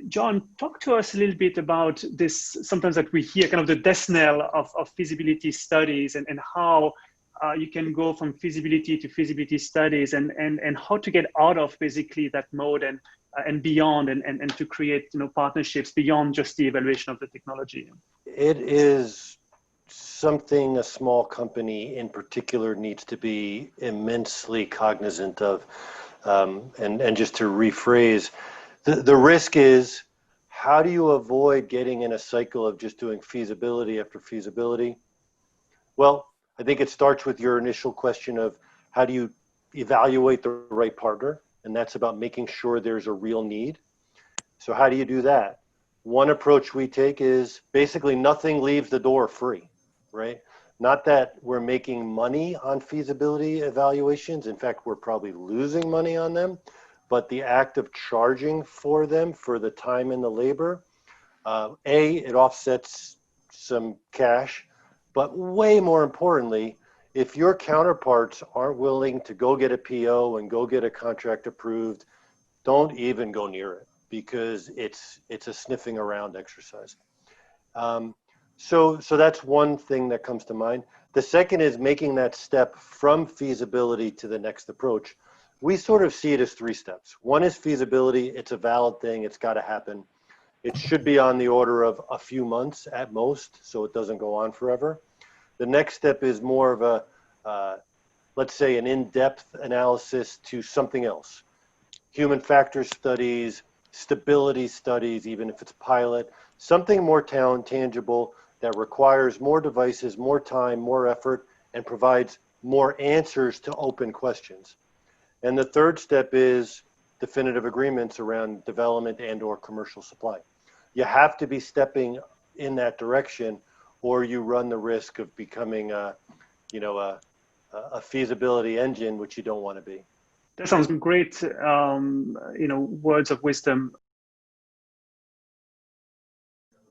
John, talk to us a little bit about this. Sometimes that we hear kind of the death knell of feasibility studies and how you can go from feasibility to feasibility studies and how to get out of basically that mode and beyond and to create partnerships beyond just the evaluation of the technology. It is something a small company in particular needs to be immensely cognizant of. And just to rephrase, the risk is, how do you avoid getting in a cycle of just doing feasibility after feasibility? Well, I think it starts with your initial question of how do you evaluate the right partner? And that's about making sure there's a real need. So how do you do that? One approach we take is basically nothing leaves the door free, right? Not that we're making money on feasibility evaluations. In fact, we're probably losing money on them, but the act of charging for them for the time and the labor, it offsets some cash, but way more importantly, if your counterparts aren't willing to go get a PO and go get a contract approved, don't even go near it, because it's a sniffing around exercise. So that's one thing that comes to mind. The second is making that step from feasibility to the next approach. We sort of see it as three steps. One is feasibility. It's a valid thing. It's got to happen. It should be on the order of a few months at most, so it doesn't go on forever. The next step is more of a, let's say, an in-depth analysis to something else. Human factor studies, stability studies, even if it's pilot, something more tangible that requires more devices, more time, more effort, and provides more answers to open questions. And the third step is definitive agreements around development and or commercial supply. You have to be stepping in that direction, or you run the risk of becoming a feasibility engine, which you don't want to be. That sounds great. Words of wisdom